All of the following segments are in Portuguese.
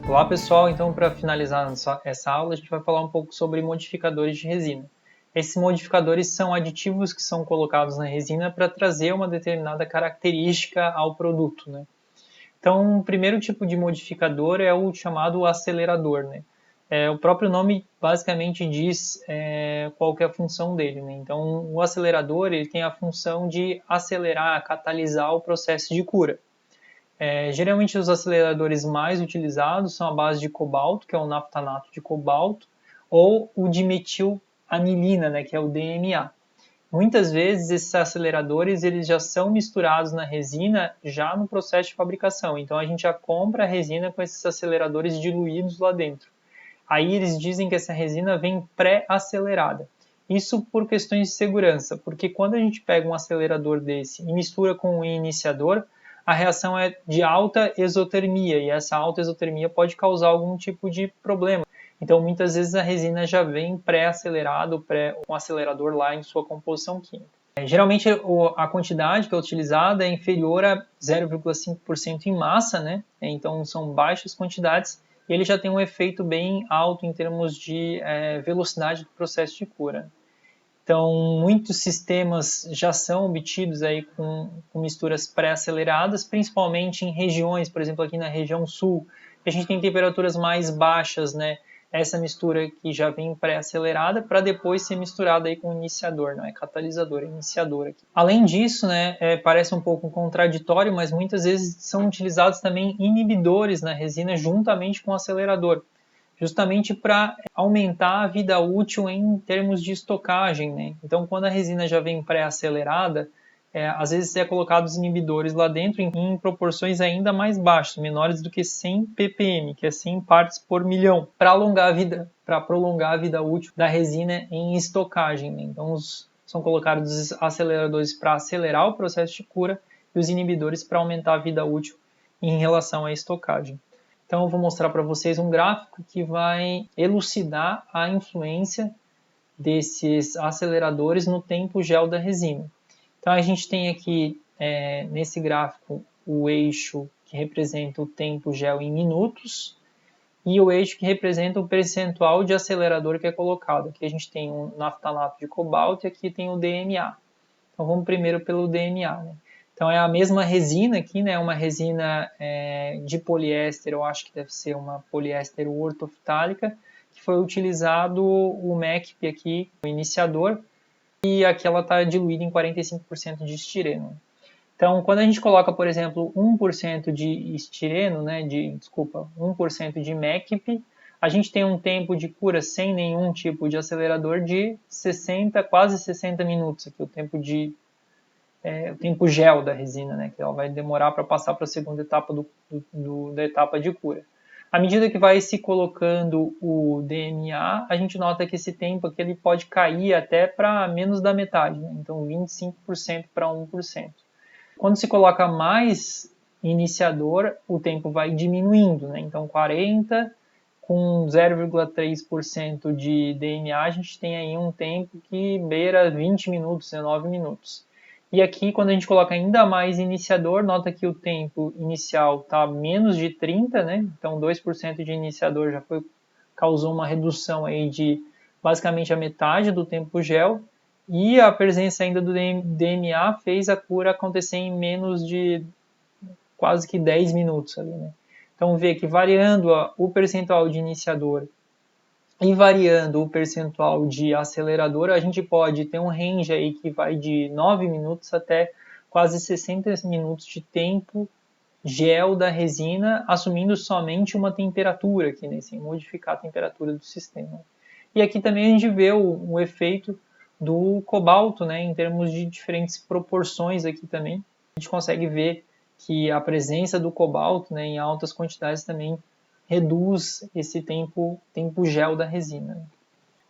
Olá pessoal, então para finalizar essa aula a gente vai falar um pouco sobre modificadores de resina. Esses modificadores são aditivos que são colocados na resina para trazer uma determinada característica ao produto, né? Então o primeiro tipo de modificador é o chamado acelerador, né? O próprio nome basicamente diz qual que é a função dele, né? Então o acelerador ele tem a função de acelerar, catalisar o processo de cura. Geralmente os aceleradores mais utilizados são a base de cobalto, que é o naftanato de cobalto, ou o dimetilanilina, né, que é o DMA. Muitas vezes esses aceleradores eles já são misturados na resina já no processo de fabricação, então a gente já compra a resina com esses aceleradores diluídos lá dentro. Aí eles dizem que essa resina vem pré-acelerada. Isso por questões de segurança, porque quando a gente pega um acelerador desse e mistura com um iniciador, a reação é de alta exotermia, e essa alta exotermia pode causar algum tipo de problema. Então, muitas vezes a resina já vem pré-acelerado, com o acelerador lá em sua composição química. Geralmente a quantidade que é utilizada é inferior a 0,5% em massa, né? Então são baixas quantidades, e ele já tem um efeito bem alto em termos de velocidade do processo de cura. Então, muitos sistemas já são obtidos aí com misturas pré-aceleradas, principalmente em regiões, por exemplo, aqui na região sul, que a gente tem temperaturas mais baixas, né? Essa mistura que já vem pré-acelerada para depois ser misturada aí com o iniciador, não é catalisador, é iniciador aqui. Além disso, né, parece um pouco contraditório, mas muitas vezes são utilizados também inibidores na resina juntamente com o acelerador, justamente para aumentar a vida útil em termos de estocagem, né? Então, quando a resina já vem pré-acelerada, às vezes é colocado os inibidores lá dentro em proporções ainda mais baixas, menores do que 100 ppm, que é 100 partes por milhão, para prolongar a vida útil da resina em estocagem, né? Então, são colocados os aceleradores para acelerar o processo de cura e os inibidores para aumentar a vida útil em relação à estocagem. Então eu vou mostrar para vocês um gráfico que vai elucidar a influência desses aceleradores no tempo gel da resina. Então a gente tem aqui nesse gráfico o eixo que representa o tempo gel em minutos e o eixo que representa o percentual de acelerador que é colocado. Aqui a gente tem o naftalato de cobalto e aqui tem o DMA. Então vamos primeiro pelo DMA, né? Então é a mesma resina aqui, né? Uma resina de poliéster, eu acho que deve ser uma poliéster ortoftálica, que foi utilizado o MECP aqui, o iniciador, e aqui ela está diluída em 45% de estireno. Então, quando a gente coloca, por exemplo, 1% de estireno, né, 1% de MECP, a gente tem um tempo de cura sem nenhum tipo de acelerador de 60, quase 60 minutos, aqui o tempo gel da resina, né, que ela vai demorar para passar para a segunda etapa da etapa de cura. À medida que vai se colocando o DMA, a gente nota que esse tempo aqui ele pode cair até para menos da metade, né? Então 25% para 1%. Quando se coloca mais iniciador, o tempo vai diminuindo, né? Então 40 com 0,3% de DMA, a gente tem aí um tempo que beira 20 minutos, 19 minutos. E aqui, quando a gente coloca ainda mais iniciador, nota que o tempo inicial está menos de 30, né? Então 2% de iniciador já causou uma redução aí de basicamente a metade do tempo gel, e a presença ainda do DMA fez a cura acontecer em menos de quase que 10 minutos ali, né? Então vê que variando o percentual de iniciador e variando o percentual de acelerador, a gente pode ter um range aí que vai de 9 minutos até quase 60 minutos de tempo gel da resina, assumindo somente uma temperatura aqui, né, sem modificar a temperatura do sistema. E aqui também a gente vê o efeito do cobalto, né, em termos de diferentes proporções aqui também. A gente consegue ver que a presença do cobalto, né, em altas quantidades também reduz esse tempo gel da resina.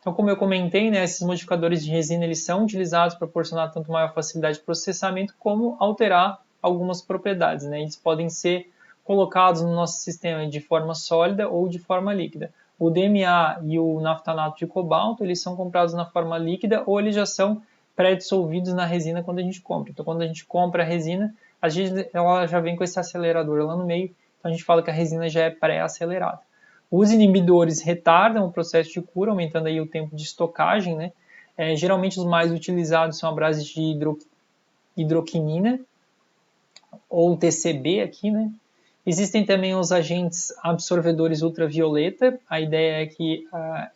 Então, como eu comentei, né, esses modificadores de resina eles são utilizados para proporcionar tanto maior facilidade de processamento como alterar algumas propriedades, né? Eles podem ser colocados no nosso sistema de forma sólida ou de forma líquida. O DMA e o naftanato de cobalto eles são comprados na forma líquida ou eles já são pré-dissolvidos na resina quando a gente compra. Então, quando a gente compra a resina, ela já vem com esse acelerador lá no meio, então a gente fala que a resina já é pré-acelerada. Os inibidores retardam o processo de cura, aumentando aí o tempo de estocagem, né? Geralmente os mais utilizados são a base de hidroquinina, ou TCB aqui, né? Existem também os agentes absorvedores ultravioleta. A ideia é que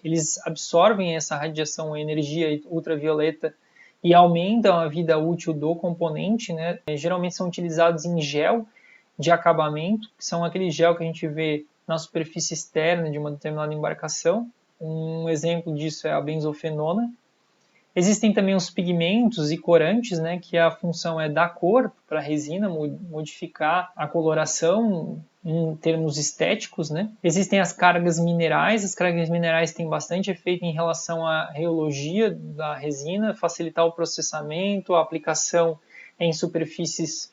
eles absorvem essa radiação ou energia ultravioleta e aumentam a vida útil do componente, né? Geralmente são utilizados em gel de acabamento, que são aquele gel que a gente vê na superfície externa de uma determinada embarcação. Um exemplo disso é a benzofenona. Existem também os pigmentos e corantes, né, que a função é dar cor para a resina, modificar a coloração em termos estéticos, né? Existem as cargas minerais têm bastante efeito em relação à reologia da resina, facilitar o processamento, a aplicação em superfícies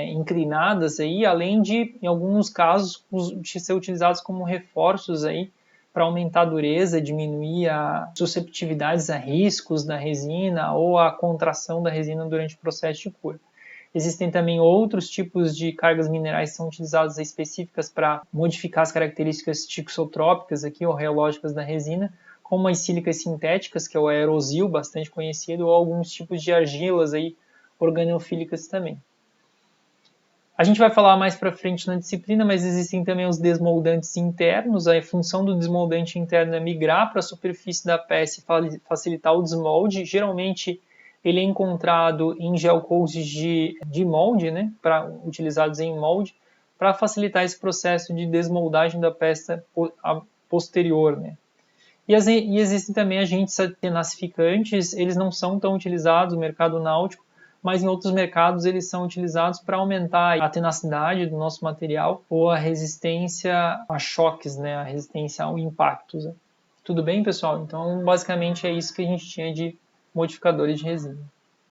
inclinadas, aí, além de, em alguns casos, ser utilizados como reforços aí, para aumentar a dureza, diminuir as susceptibilidades a riscos da resina ou a contração da resina durante o processo de cura. Existem também outros tipos de cargas minerais que são utilizadas específicas para modificar as características tixotrópicas aqui, ou reológicas da resina, como as sílicas sintéticas, que é o aerosil, bastante conhecido, ou alguns tipos de argilas aí, organofílicas também. A gente vai falar mais para frente na disciplina, mas existem também os desmoldantes internos. A função do desmoldante interno é migrar para a superfície da peça e facilitar o desmolde. Geralmente ele é encontrado em gel coats de molde, né, utilizados em molde, para facilitar esse processo de desmoldagem da peça posterior, né. E existem também agentes tenacificantes, eles não são tão utilizados no mercado náutico, mas em outros mercados eles são utilizados para aumentar a tenacidade do nosso material ou a resistência a choques, né, a resistência ao impactos. Tudo bem, pessoal? Então, basicamente é isso que a gente tinha de modificadores de resina.